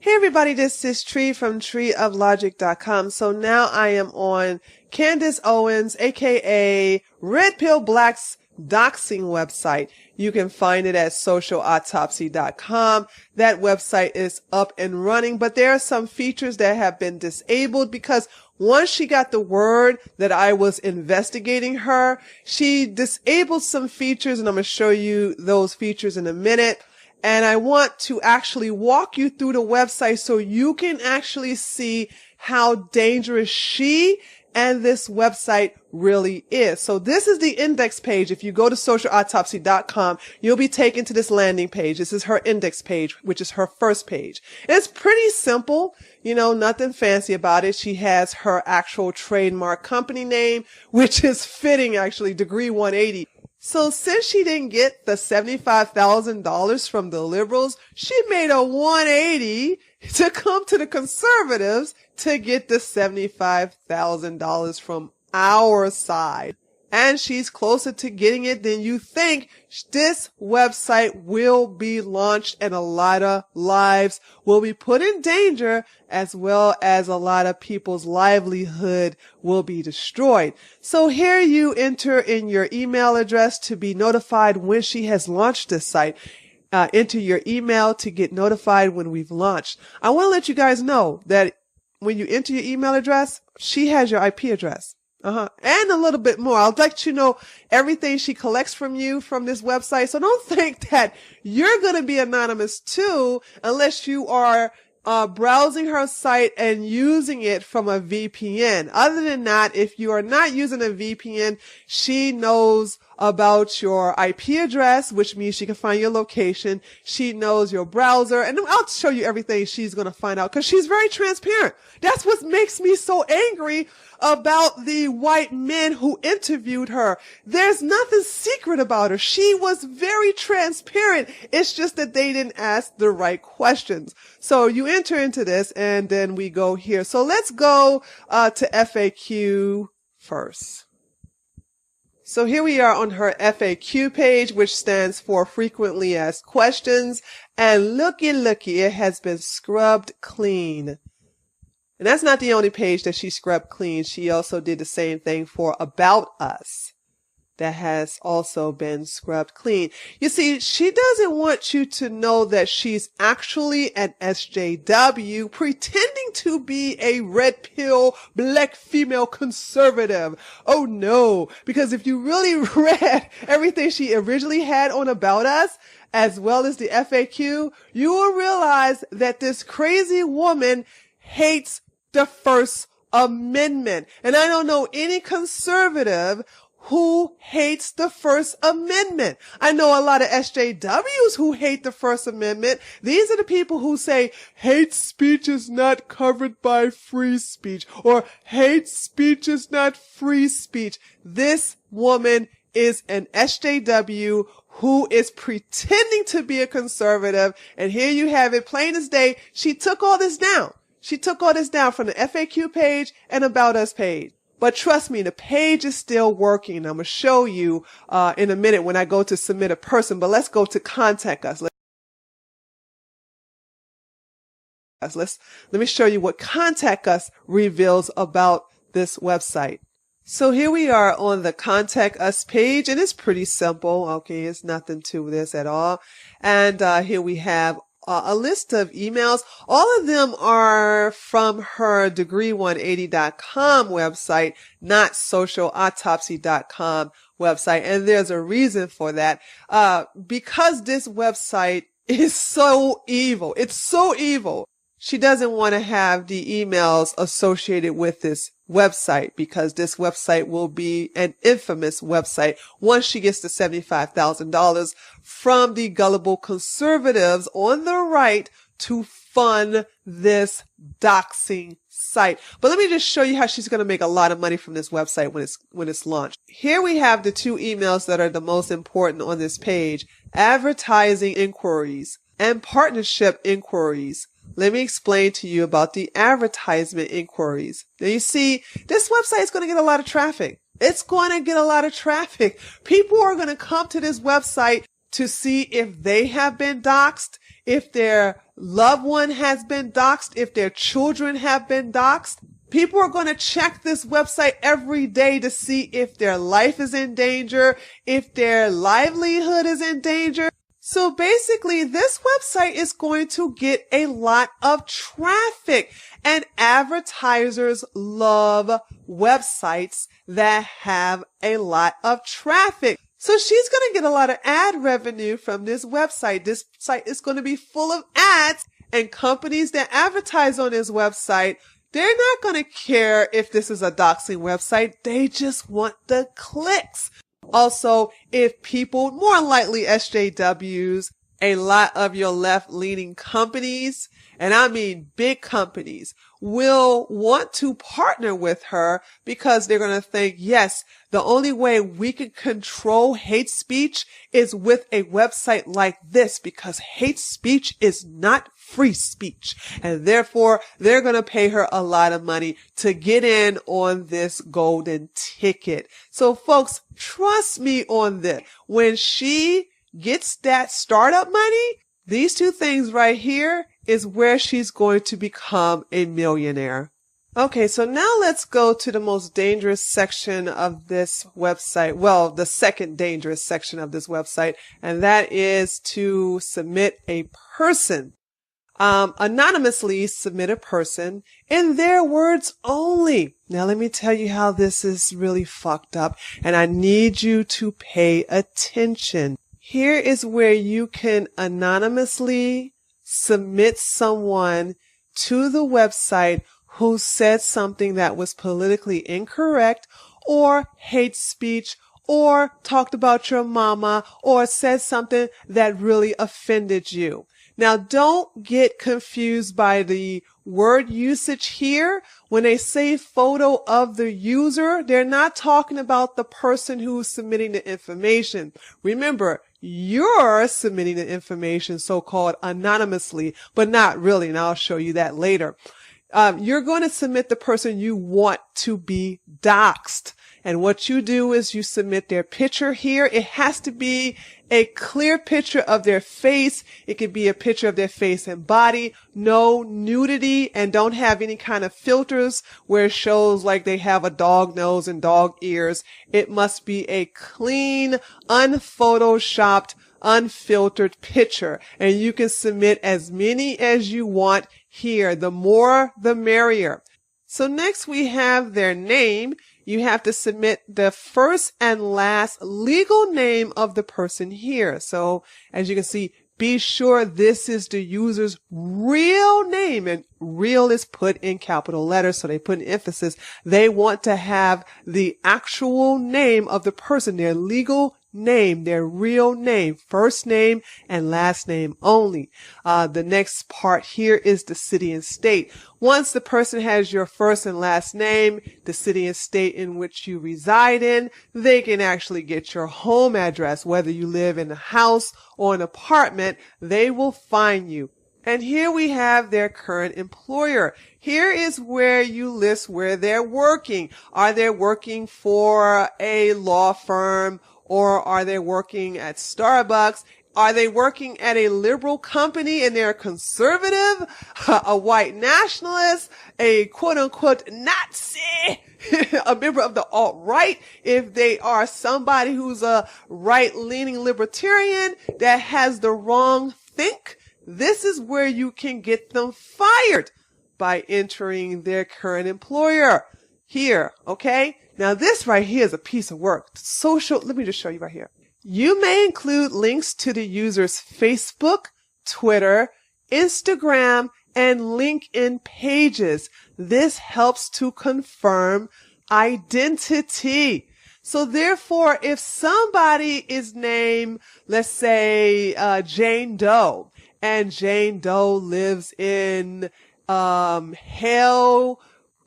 Hey everybody, this is Tree from TreeOfLogic.com. So now I am on Candace Owens, aka RedPillBlack's doxing website. You can find it at socialautopsy.com. That website is up and running, but there are some features that have been disabled because once she got the word that I was investigating her, she disabled some features, and I'm going to show you those features in a minute. And I want to actually walk you through the website so you can actually see how dangerous she and this website really is. So this is the index page. If you go to socialautopsy.com, you'll be taken to this landing page. This is her index page, which is her first page. It's pretty simple, nothing fancy about it. She has her actual trademark company name, which is fitting actually, Degree 180. So since she didn't get the $75,000 from the liberals, she made a 180 to come to the conservatives to get the $75,000 from our side. And she's closer to getting it than you think. This website will be launched and a lot of lives will be put in danger, as well as a lot of people's livelihood will be destroyed. So here you enter in your email address to be notified when she has launched this site. Enter your email to get notified when we've launched. I want to let you guys know that when you enter your email address, she has your IP address. And a little bit more. I'll let you know everything she collects from you from this website. So don't think that you're going to be anonymous too, unless you are browsing her site and using it from a VPN. Other than that, if you are not using a VPN, she knows about your IP address, which means she can find your location. She knows your browser, and I'll show you everything she's going to find out because she's very transparent. That's what makes me so angry about the white men who interviewed her. There's nothing secret about her. She was very transparent. It's just that they didn't ask the right questions. So you enter into this and then we go here. So let's go to FAQ first. So here we are on her FAQ page, which stands for frequently asked questions. And looky, it has been scrubbed clean. And that's not the only page that she scrubbed clean. She also did the same thing for About Us. That has also been scrubbed clean. You see, she doesn't want you to know that she's actually an SJW pretending to be a red pill black female conservative. Oh no, because if you really read everything she originally had on About Us, as well as the FAQ, you will realize that this crazy woman hates the First Amendment. And I don't know any conservative who hates the First Amendment. I know a lot of SJWs who hate the First Amendment. These are the people who say hate speech is not covered by free speech, or hate speech is not free speech. This woman is an SJW who is pretending to be a conservative. And here you have it, plain as day. She took all this down. She took all this down from the FAQ page and About Us page. But trust me, the page is still working. I'm going to show you in a minute when I go to submit a person. But let's go to contact us. Let me show you what contact us reveals about this website. So here we are on the contact us page, and it's pretty simple. Okay, it's nothing to this at all. And here we have a list of emails. All of them are from her degree180.com website, not socialautopsy.com website. And there's a reason for that. Because this website is so evil. It's so evil. She doesn't want to have the emails associated with this website because this website will be an infamous website once she gets the $75,000 from the gullible conservatives on the right to fund this doxing site. But let me just show you how she's going to make a lot of money from this website when it's launched. Here we have the two emails that are the most important on this page: advertising inquiries and partnership inquiries. Let me explain to you about the advertisement inquiries. Now you see, this website is going to get a lot of traffic. It's going to get a lot of traffic. People are going to come to this website to see if they have been doxxed, if their loved one has been doxxed, if their children have been doxxed. People are going to check this website every day to see if their life is in danger, if their livelihood is in danger. So basically, this website is going to get a lot of traffic, and advertisers love websites that have a lot of traffic. So she's going to get a lot of ad revenue from this website. This site is going to be full of ads, and companies that advertise on this website, they're not going to care if this is a doxing website. They just want the clicks. Also, if people, more likely SJWs, a lot of your left-leaning companies, and I mean big companies, will want to partner with her because they're going to think, yes, the only way we can control hate speech is with a website like this, because hate speech is not free speech. And therefore, they're going to pay her a lot of money to get in on this golden ticket. So folks, trust me on this. When she gets that startup money, these two things right here is where she's going to become a millionaire. Okay, so now let's go to the most dangerous section of this website. Well, the second dangerous section of this website, and that is to submit a person. Anonymously submit a person in their words only. Now, let me tell you how this is really fucked up, and I need you to pay attention. Here is where you can anonymously submit someone to the website who said something that was politically incorrect, or hate speech, or talked about your mama, or said something that really offended you. Now, don't get confused by the word usage here. When they say photo of the user, they're not talking about the person who's submitting the information. Remember, you're submitting the information so-called anonymously, but not really, and I'll show you that later. You're going to submit the person you want to be doxxed. And what you do is you submit their picture here. It has to be a clear picture of their face. It could be a picture of their face and body, no nudity, and don't have any kind of filters where it shows like they have a dog nose and dog ears. It must be a clean, unphotoshopped, unfiltered picture. And you can submit as many as you want here. The more, the merrier. So next we have their name. You have to submit the first and last legal name of the person here. So as you can see, be sure this is the user's real name, and real is put in capital letters, so they put an emphasis. They want to have the actual name of the person, their legal name, their real name, first name and last name only. The next part here is the city and state. Once the person has your first and last name, the city and state in which you reside in, they can actually get your home address. Whether you live in a house or an apartment, they will find you. And here we have their current employer. Here is where you list where they're working. Are they working for a law firm, or are they working at Starbucks? Are they working at a liberal company and they're conservative, a white nationalist, a quote-unquote Nazi, a member of the alt-right? If they are somebody who's a right-leaning libertarian that has the wrong think, this is where you can get them fired by entering their current employer here, okay? Now this right here is a piece of work. Let me just show you right here. You may include links to the user's Facebook, Twitter, Instagram, and LinkedIn pages. This helps to confirm identity. So therefore, if somebody is named, let's say, Jane Doe, and Jane Doe lives in Hale,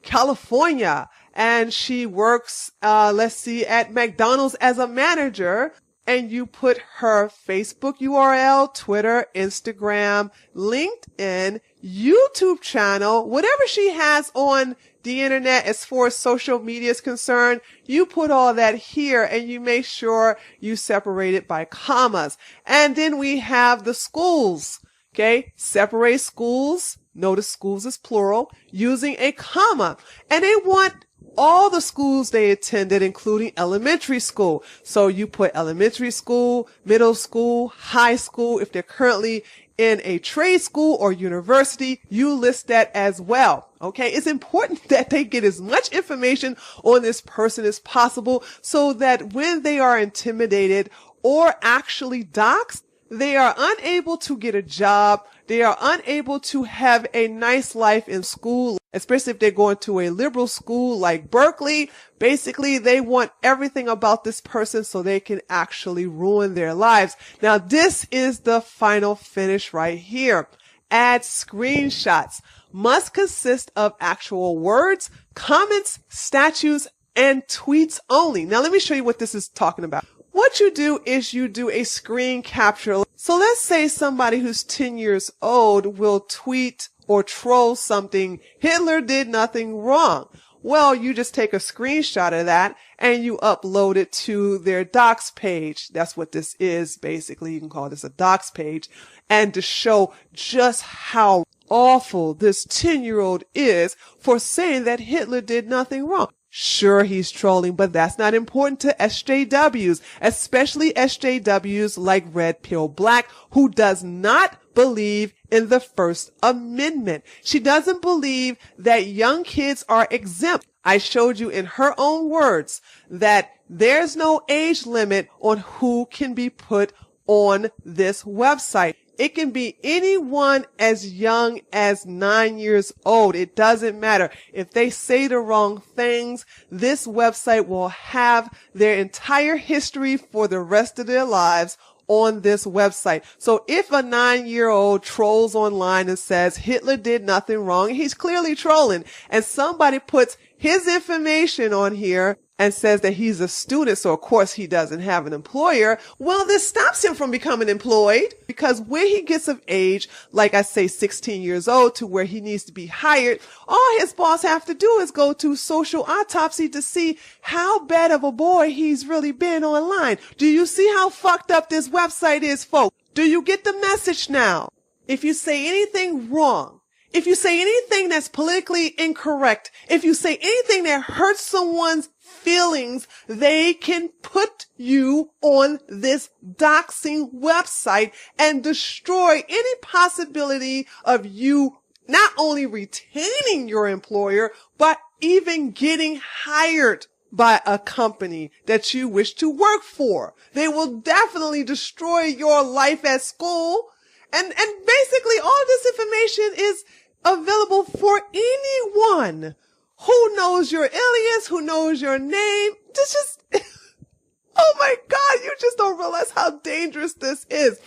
California, and she works, let's see, at McDonald's as a manager, and you put her Facebook URL, Twitter, Instagram, LinkedIn, YouTube channel, whatever she has on the internet as far as social media is concerned, you put all that here and you make sure you separate it by commas. And then we have the schools. Okay, separate schools. Notice schools is plural, using a comma. And they want all the schools they attended, including elementary school. So you put elementary school, middle school, high school. If they're currently in a trade school or university, you list that as well. Okay, it's important that they get as much information on this person as possible so that when they are intimidated or actually doxxed, they are unable to get a job. They are unable to have a nice life in school, especially if they're going to a liberal school like Berkeley. Basically, they want everything about this person so they can actually ruin their lives. Now, this is the final finish right here. Add screenshots. Must consist of actual words, comments, statues, and tweets only. Now, let me show you what this is talking about. What you do is you do a screen capture. So let's say somebody who's 10 years old will tweet or troll something, Hitler did nothing wrong. Well, you just take a screenshot of that and you upload it to their docs page. That's what this is, basically. You can call this a docs page. And to show just how awful this 10-year-old is for saying that Hitler did nothing wrong. Sure, he's trolling, but that's not important to SJWs, especially SJWs like RedPillBlack, who does not believe in the First Amendment. She doesn't believe that young kids are exempt. I showed you in her own words that there's no age limit on who can be put on this website. It can be anyone as young as 9 years old. It doesn't matter. If they say the wrong things, this website will have their entire history for the rest of their lives on this website. So if a 9-year-old trolls online and says Hitler did nothing wrong, he's clearly trolling, and somebody puts his information on here and says that he's a student, so of course he doesn't have an employer, well, this stops him from becoming employed, because when he gets of age, like I say, 16 years old, to where he needs to be hired, all his boss have to do is go to social autopsy to see how bad of a boy he's really been online. Do you see how fucked up this website is, folks? Do you get the message now? If you say anything wrong, if you say anything that's politically incorrect, if you say anything that hurts someone's feelings, they can put you on this doxing website and destroy any possibility of you not only retaining your employer, but even getting hired by a company that you wish to work for. They will definitely destroy your life at school. And basically all this information is available for anyone who knows your alias, who knows your name. Just, oh my God, you just don't realize how dangerous this is.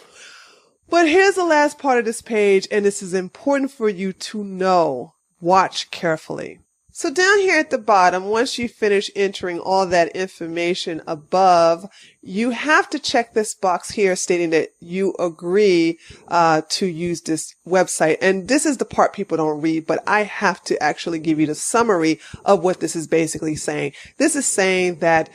But here's the last part of this page, and this is important for you to know. Watch carefully. So down here at the bottom, once you finish entering all that information above, you have to check this box here stating that you agree to use this website. And this is the part people don't read, but I have to actually give you the summary of what this is basically saying. This is saying that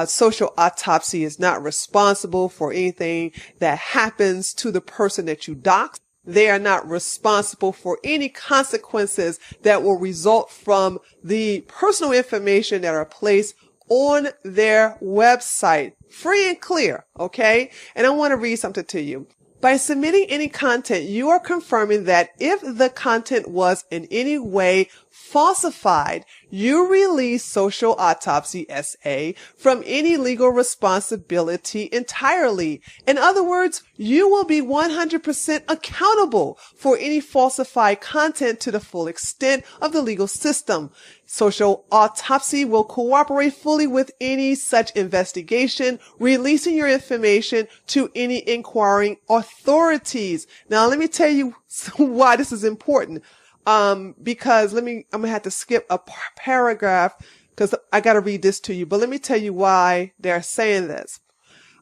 social autopsy is not responsible for anything that happens to the person that you dox. They are not responsible for any consequences that will result from the personal information that are placed on their website. Free and clear, okay? And I want to read something to you. By submitting any content, you are confirming that if the content was in any way falsified, you release Social Autopsy SA from any legal responsibility entirely. In other words, you will be 100% accountable for any falsified content to the full extent of the legal system. Social Autopsy will cooperate fully with any such investigation, releasing your information to any inquiring authorities. Now, let me tell you why this is important. Because I'm gonna have to skip a paragraph because I gotta read this to you, but let me tell you why they're saying this.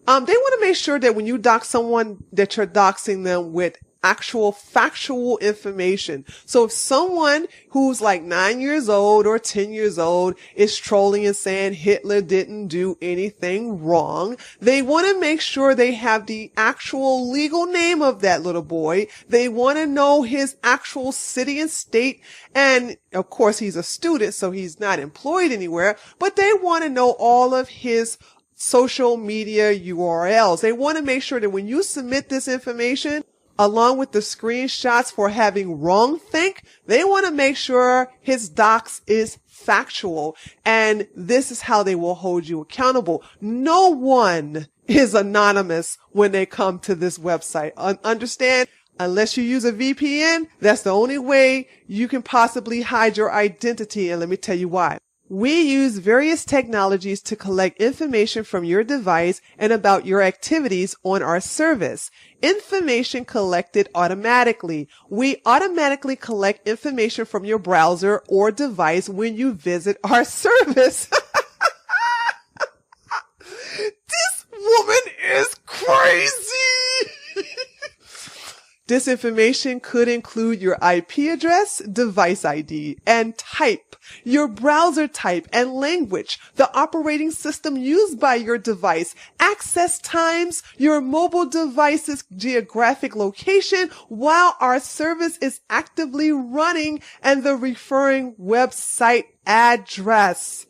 They want to make sure that when you dox someone, that you're doxing them with actual factual information. So if someone who's like 9 years old or 10 years old is trolling and saying Hitler didn't do anything wrong, they want to make sure they have the actual legal name of that little boy. They want to know his actual city and state. And of course, he's a student, so he's not employed anywhere, but they want to know all of his social media URLs. They want to make sure that when you submit this information, along with the screenshots for having wrongthink, they want to make sure his docs is factual. And this is how they will hold you accountable. No one is anonymous when they come to this website. Understand? Unless you use a VPN, that's the only way you can possibly hide your identity. And let me tell you why. We use various technologies to collect information from your device and about your activities on our service. Information collected automatically. We automatically collect information from your browser or device when you visit our service. This woman is crazy. This information could include your IP address, device ID, and type, your browser type and language, the operating system used by your device, access times, your mobile device's geographic location while our service is actively running, and the referring website address.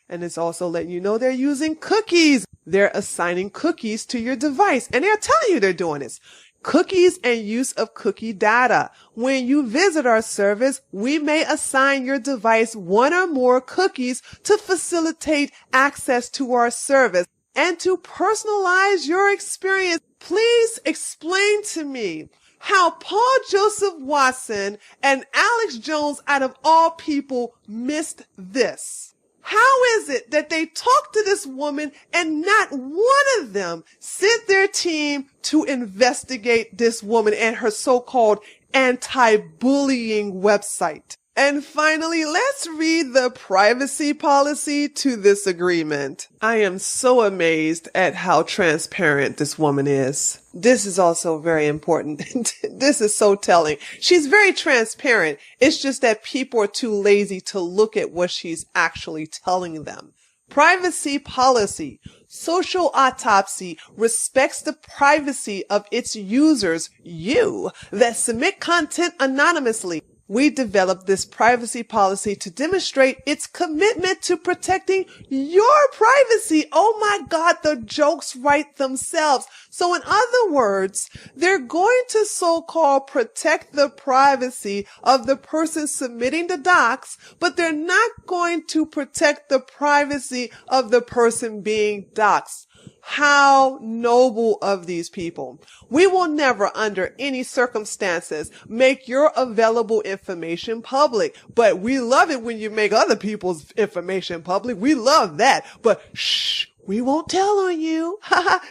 And it's also letting you know they're using cookies. They're assigning cookies to your device, and they're telling you they're doing this. Cookies and use of cookie data. When you visit our service, we may assign your device one or more cookies to facilitate access to our service and to personalize your experience. Please explain to me how Paul Joseph Watson and Alex Jones, out of all people, missed this. How is it that they talked to this woman and not one of them sent their team to investigate this woman and her so-called anti-bullying website? And finally, let's read the privacy policy to this agreement. I am so amazed at how transparent this woman is. This is also very important. This is so telling. She's very transparent. It's just that people are too lazy to look at what she's actually telling them. Privacy policy. Social Autopsy respects the privacy of its users, you, that submit content anonymously. We developed this privacy policy to demonstrate its commitment to protecting your privacy. Oh my God, the jokes write themselves. So in other words, they're going to so-called protect the privacy of the person submitting the docs, but they're not going to protect the privacy of the person being doxxed. How noble of these people. We will never, under any circumstances, make your available information public. But we love it when you make other people's information public. We love that. But shh, we won't tell on you.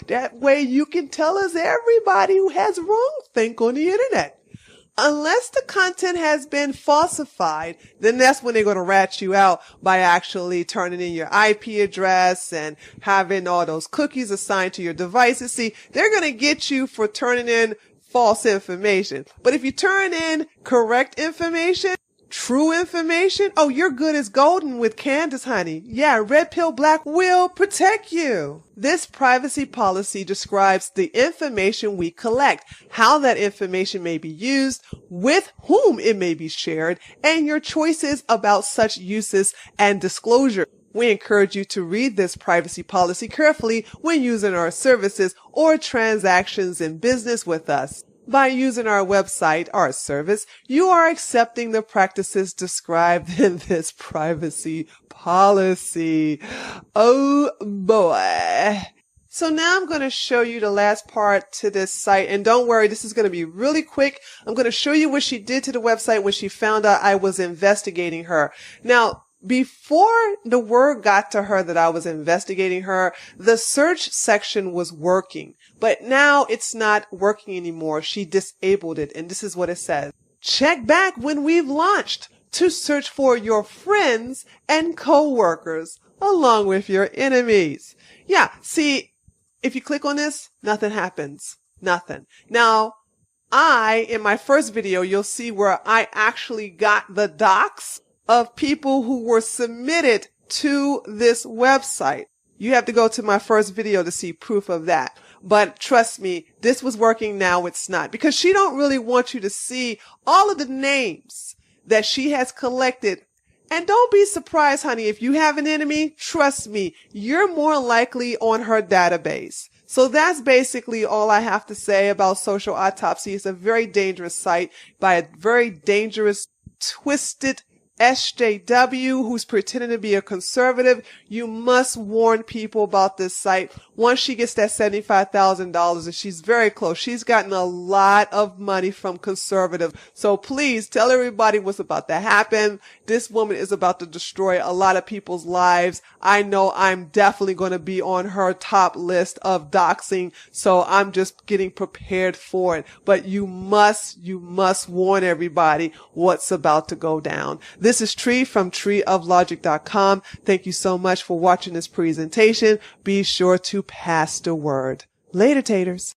That way you can tell us everybody who has wrongthink on the internet. Unless the content has been falsified, then that's when they're going to rat you out by actually turning in your IP address and having all those cookies assigned to your devices. See, they're going to get you for turning in false information. But if you turn in correct information, true information, oh, you're good as golden with Candace, honey. Yeah, RedPillBlack will protect you. This privacy policy describes the information we collect, how that information may be used, with whom it may be shared, and your choices about such uses and disclosure. We encourage you to read this privacy policy carefully when using our services or transactions in business with us. By using our website, our service, you are accepting the practices described in this privacy policy. Oh boy. So now I'm going to show you the last part to this site. And don't worry, this is going to be really quick. I'm going to show you what she did to the website when she found out I was investigating her. Now, before the word got to her that I was investigating her, the search section was working. But now it's not working anymore. She disabled it. And this is what it says. Check back when we've launched to search for your friends and co-workers along with your enemies. Yeah, see, if you click on this, nothing happens. Nothing. Now, in my first video, you'll see where I actually got the docs of people who were submitted to this website. You have to go to my first video to see proof of that. But trust me, this was working, now it's not. Because she don't really want you to see all of the names that she has collected. And don't be surprised, honey, if you have an enemy, trust me, you're more likely on her database. So that's basically all I have to say about Social Autopsy. It's a very dangerous site by a very dangerous, twisted SJW who's pretending to be a conservative. You must warn people about this site. Once she gets that $75,000, and she's very close, she's gotten a lot of money from conservative. So please tell everybody what's about to happen. This woman is about to destroy a lot of people's lives. I know I'm definitely going to be on her top list of doxing. So I'm just getting prepared for it. But you must warn everybody what's about to go down. This is Tree from TreeOfLogic.com. Thank you so much for watching this presentation. Be sure to pass the word. Later, taters.